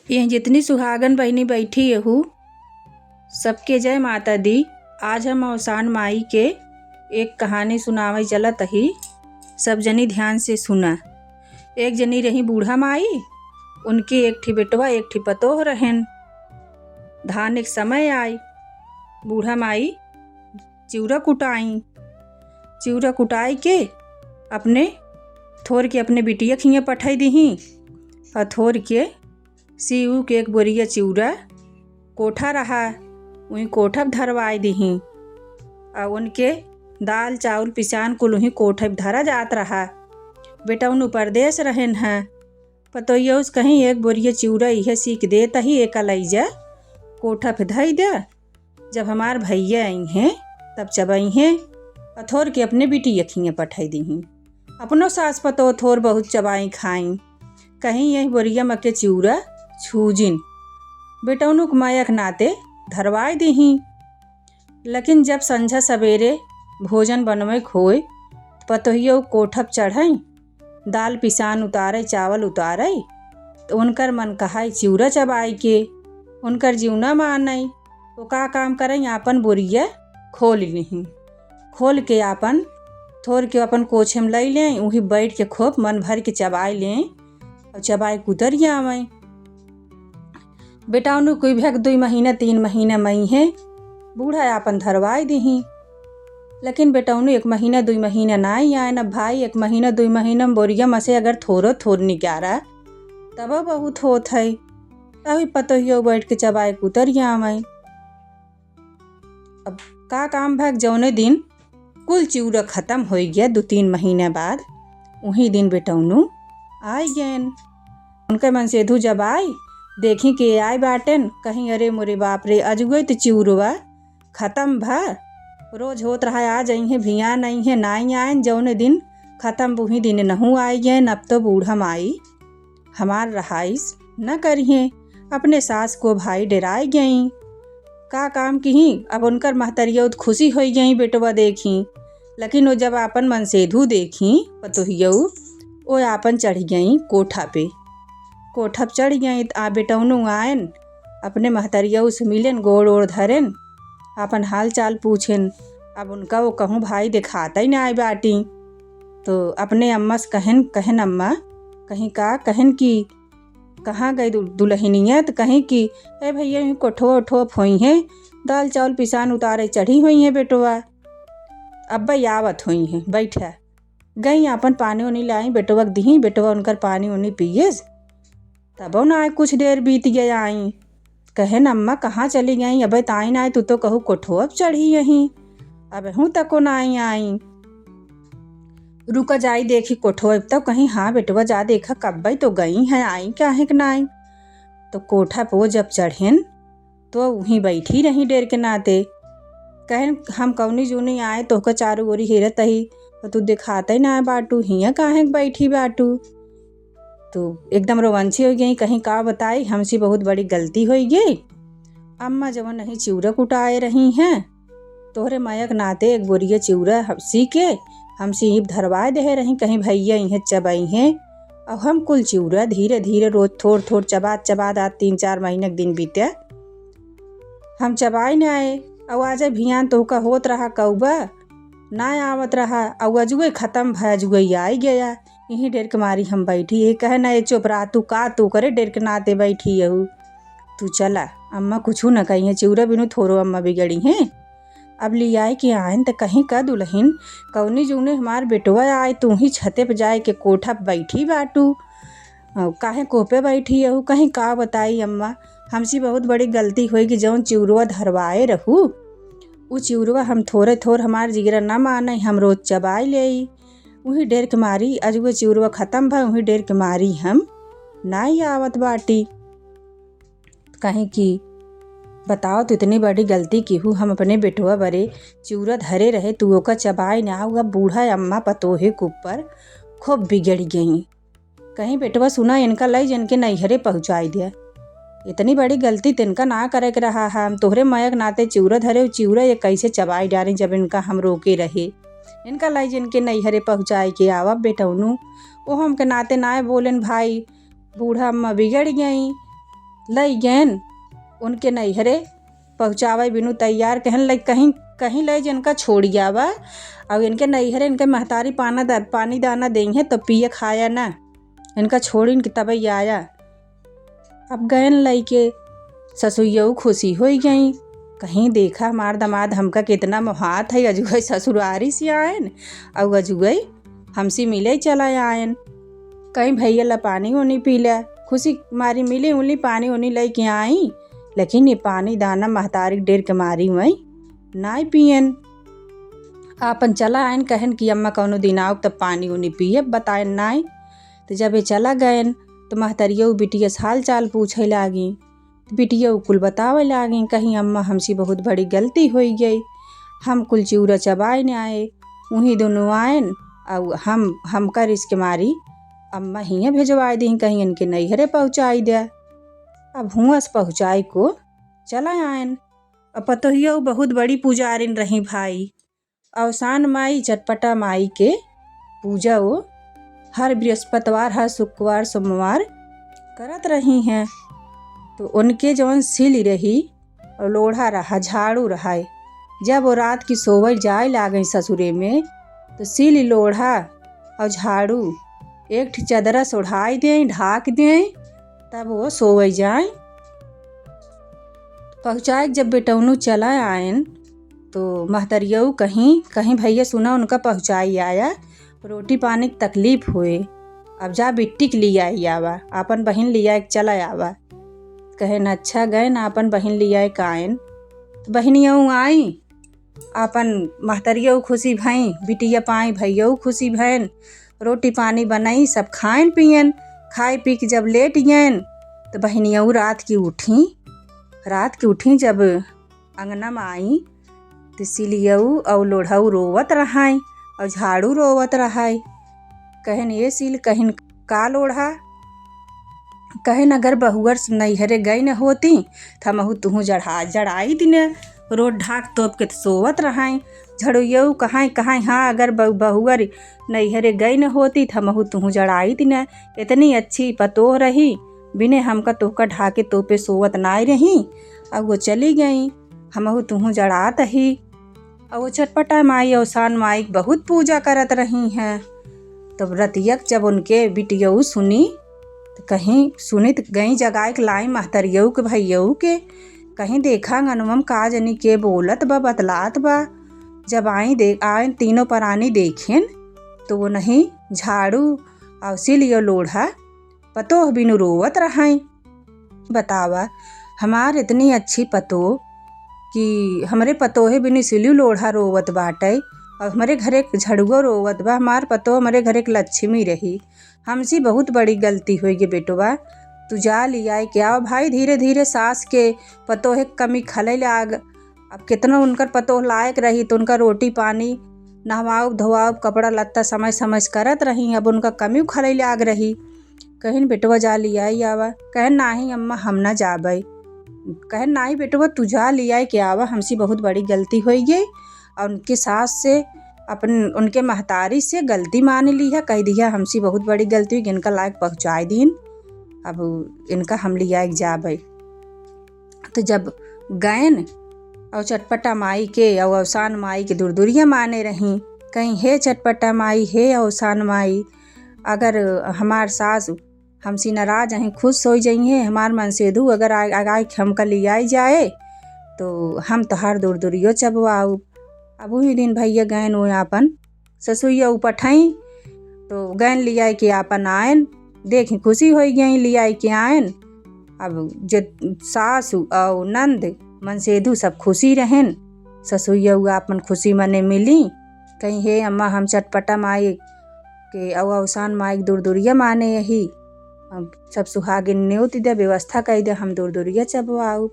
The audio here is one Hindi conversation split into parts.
यह जितनी सुहागन बहनी बैठी हूँ सबके जय माता दी। आज हम अवसान माई के एक कहानी सुनावे चलत ही। सब जनी ध्यान से सुना। एक जनी रही बूढ़ा माई, उनकी एकठी बेटवा एकठी पतोह रहन। धान एक समय आई, बूढ़ा माई चिउरा कुटाई के अपने थोर के अपने बिटिया खिया पठाई दीही और थोर के सीऊ के एक बोरिया चिउरा कोठा रहा वहीं कोठा धरवाई दीही और उनके दाल चावल पिसान कुल वहीं कोठा धरा जात रहा। बेटा उन परदेश रहन है, पतोइया उस कहीं एक बोरिया चिउरा यह सीख दे तही एक लैजा कोठा पे धई दे। जब हमार भैया आई हैं तब चबई हैं और थोर के अपने बिटी यखियाँ पठाई दीही। अपनो सास पतो थोर बहुत चबाई खाई, कहीं यही बोरिया मके चिउरा छूजिन। बेटा उनुक मायक नाते धरवाई दीही। लेकिन जब संझा सवेरे भोजन बनवे खोए पतोहिया कोठप चढ़ाई, दाल पिसान उतारे चावल उतारे तो उनकर मन कहाई चिउरा चबाई के। उनकर जीवना मानई वो का काम करें आपन बोरिया खोल लीही। खोल के आपन थोर के अपन कोछे में लई लें, वही बैठ के खूब मन भर के चबाई लें और चबाई कुतर आवें। बेटा उन्हें कोई भैक 2 महीना 3 महीना मई है बूढ़ा आपन धरवाई दीही। लेकिन बेटा उन्हें 1 महीना 2 महीना ना ही आए न भाई। 1 महीना 2 महीना में बोरिया में से अगर थोर निकारा तब बहुत होत है। तभी पतोहिया बैठ के चबाई कुतर आवें। अब का काम भैक जौने दिन कुल चिउरा खत्म हो गया 2-3 महीने बाद, वही दिन बेटा उन्हू आई गैन। उनके मन से धू जब आई देखी के आए बाटन, कहीं अरे मोरे बाप रे अजुगई तो चिउरवा खत्म भा। रोज होत रहा आ जाई है भिया नहीं है नाई आयन, जौने दिन खत्म वही दिन नहू आई गैन। अब तो बूढ़ा माई हमार रहाइश न करिए, अपने सास को भाई डराई गई। का काम की अब उनकर महतरिया खुशी हो गई बेटवा देखी। लेकिन वो जब आपन मन से धू देखी पतोहिया वो आपन चढ़ गई कोठा पे। कोठा चढ़ गई आ बेटा उन्हों आयन अपने महतरिया से मिलन, गोड़ ओड़ धरेन, अपन हाल चाल पूछेन। अब उनका वो कहूँ भाई दिखाता ही ना आए बाटी तो अपने अम्मा से कहन अम्मा कहीं का कहन की कहाँ गई दुल्हनिया, तो कहीं की ए भैया कोठो हुई हैं, दाल चावल पिसान उतारे चढ़ी हुई हैं बेटवा। अब्बा आवत हुई हैं बैठा गई अपन पानी उनी लाई बेटवा दी। बेटवा उनकर पानी उनी पियस तब ना आए। कुछ देर बीत गया आई, कहन अम्मा कहाँ चली गई, अब ताई ना आए तू तो कहूँ कोठो अब चढ़ी यहीं, अब हूँ तको ना आई। रुका जाई देखी कोठो अब तक कहीं। हाँ बेटवा जा देखा कब तो गई है आई क्या है कि ना आई। तो कोठा पे जब चढ़ेन तो वहीं बैठी रही डेर के नाते। कहन हम कौनी जूनी आए तो का चारू ओरी हेरत ही तो तू दिखाता ही ना बाटू, हिया काहे बैठी बाटू। तो एकदम रोमांची हो गई, कहीं का बताई हमसे बहुत बड़ी गलती हो गई। अम्मा जब नहीं चिउरा कुटाए रही हैं तोहरे मायक नाते एक बोरिया चिउरा सी के हमसे ही धरवाए दे रही, कहीं भैया इन्हें चबाई हैं। अब हम कुल चिउरा धीरे धीरे रोज थोड़ चबात 3-4 महीने के दिन बीते हम चबाई न आए। अब आज भियान तो का होत रहा कौबा ना आवत रहा, अब अजुए खत्म भजुए आई गया। यहीं डेर के मारी हम बैठी है, कहे ना ये चुपरा तू का तू करे डेर के नाते बैठी है तू चला। अम्मा कुछ न कही है चिउरा बिनु थोरो अम्मा बिगड़ी हैं। अब ले आए कि आयन तो कहीं का दुल्हन कौनी जूने हमार बेटवा आए तू ही छते पे जाए के कोठा बैठी बाटू काहे कोपे बैठी है। कहीं का बताई अम्मा हमसे बहुत बड़ी गलती हुई कि जौन चिउरवा धरवाए रहू वो चिउरवा हम थोर हमार जिगरा न माने, हम रोज चबाई ले वही डेर के मारी आज वो चिउरवा खत्म भा, वही डेर के मारी हम ना आवत बाटी। कहीं की बताओ तो इतनी बड़ी गलती की हूँ हम अपने बेटवा बरे चिउरा धरे रहे तू का चबाई ना हुआ। बूढ़ा अम्मा पतोहे के ऊपर खूब बिगड़ गई। कहीं बेटवा सुना इनका लाई जिनके नैहरे पहुँचाई दिया। इतनी बड़ी गलती तिनका ना करे के रहा है, हम तोहरे मयक नाते चिउरा धरे चिउरा ये कैसे चबाई डारी जब इनका हम रोके रहे। इनका लाई जिनके नैहरे पहुँचाए के आवा बेटा उन्हू वो हम के नाते ना बोलेन भाई बूढ़ा अम्मा बिगड़ गई। लई गैन उनके नैहरे पहुँचावे बिनु तैयार कहन लग कहीं कहीं ले जिनका छोड़ आवा और इनके नैहरे इनके महतारी पानी दाना देंगे तो पिए खाया ना, इनका छोड़ इनकी तबई आया। अब गैन लई के ससुइयऊ खुशी हो गई, कहीं देखा हमार दमाद हमका कितना मोहात है, अजुगई ससुरारी से आयन और अजुगई हमसे मिले चला आयन। कहीं भैया ला पानी उनी पी लिया, खुशी मारी मिली उली पानी उनी ले के आई, लेकिन ये पानी दाना महतारी डेर के मारी वही नाई पियन। आपन चला आयन कहन कि अम्मा कौनो दिन आओ तब पानी उनी पिए, बताए नाई। तो जब ये चला गयन तो महतरिया बिटिया हाल चाल पूछे लागी, तो बिटिया कुल बतावे लागी, कहीं अम्मा हमसे बहुत बड़ी गलती हो गई, हम कुल चिउरा चबाए न आए, वहीं दोनों आयन और हम कर इसके मारी अम्मा हियाँ भेजवाए दी, कहीं इनके नैहरे पहुँचाई दिया। अब हुआस पहुँचाई को चला आयन। अब पतोहिया बहुत बड़ी पुजारिन रही भाई, अवसान माई चटपटा माई के पूजा वो हर बृहस्पतिवार हर शुक्रवार सोमवार करत रही हैं। तो उनके जौन सिल रही और लोढ़ा रहा झाड़ू रहा, जब वो रात की सोवर जाए लागई ससुरे में तो सिल लोढ़ा और झाड़ू एक ठी चदरा सोढ़ाई दें ढाक दें, तब वो सोवे जाए। पहुँचाए जब बेटौनू चला आयन तो महतरियऊ कहीं कहीं भैया सुना उनका पहुँचाई आया, रोटी पानी की तकलीफ हुए, अब जा बिट्टी के लिए आई आवा, अपन बहन लिया एक चला आवा। कहे न अच्छा गए ना अपन बहन लिया एक आयन, तो बहनियऊ आई, अपन महतरियऊ खुशी भई, बिटिया पाई भैया खुशी भैन, रोटी पानी बनाई, सब खाएन पियन, खाए पी के जब लेट गयन तो बहनियऊ रात की उठी जब अंगना में आई तो सिलियऊ और लोढ़ऊ रोवत रहाई और झाड़ू रोवत रहाई। कहन ये सिल कहन का लोढ़ा, कहन अगर बहुअर नैहरे गई न होती थमहु तुहू जड़ाई दिन रोड ढाक तोप के सोवत रहाई। झड़ुयऊ कहाँ कहाँ हाँ अगर बहुअर नैहरे गई न होती थमहु तुहू जड़ाई दिन, इतनी अच्छी पतोह रही, बिने हमका तोहका ढाके तोपे सोवत नाई रही, अब वो चली गई, हमहु तुहू जड़ात ही। और वो चटपटा माई अवसान माई बहुत पूजा करत रही हैं। तब रतियक जब उनके बिटियऊ सुनी तो कहीं सुनी तो गई जगाए के लाई महतरियऊ के भैयऊ के, कहीं देखा अनुमम का जनी के बोलत बा बतलात बा। जब आए तीनों परानी देखें तो वो नहीं झाड़ू और सिलियो लोढ़ा पतोह बिनु रोवत रहाई। बतावा हमार इतनी अच्छी पतोह कि हमरे पतोहे बिनु सिलियो लोढ़ा रोवत बाटे और हमारे घरे झड़ुआ रोवत बा, हमार पतोह हमारे घरे एक लक्ष्मी रही, हमसे बहुत बड़ी गलती हुई गे बेटवा, तू जा लिया क्या भाई, धीरे धीरे सास के पतोहे कमी खले लाग। अब कितना उनकर पतोह लायक रही तो उनका रोटी पानी नहवाओ धोआओ कपड़ा लत्ता समय समय करत रही, अब उनका कमी खले लाग रही। कहन बेटवा जा लिया आवा, कहन नाही अम्मा हम ना जाबई, कहन नाही बेटवा तू जा लिया के आवा, हमसे बहुत बड़ी गलती हो गई और उनके सास से उनके महतारी से गलती मान ली है, कह दिया हमसे बहुत बड़ी गलती हुई, इनका लायक पहुँचाए दीन, अब इनका हम लिया जाबई। तो जब गयन और चटपटा माई के और अवसान माई के दूरदूरियाँ माने रहीं, कहीं हे चटपटा माई हे अवसान माई, अगर हमार सास हमसे नाराज हैं खुश हो जाइए, हमार मन से दू अगर आगे हमका ले आई जाए तो हम तोहार दूरदूरियो चबवाऊ। अब वही दिन भैया गैन वो आपन ससुइया उपठाई तो गैन लिया के आपन आयन, देखें खुशी हो गई लिया के आयन। अब जो सास और नंद मन सेधु सब खुशी रहें, ससुइया आपन खुशी मने मिली, कहीं हे अम्मा हम चटपटा माई के अवसान माई दूरदूरिया माने यही सब सुहागिन न्योत दे व्यवस्था कर दे हम दूरदूरिया चबवाऊ।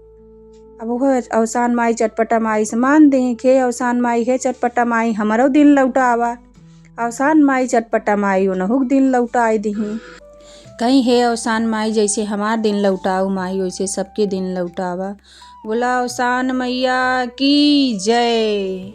अब वो अवसान माई चटपटा माई से मान दें के अवसान माई है चटपटा माई हमारो दिन लौटावा, अवसान माई चटपटा माई उनहुक दिन लौटाई दही। कहीं हे अवसान माई जैसे हमार दिन लौटाऊ माई वैसे सबके दिन लौटावा। बोला अवसान मैया की जय।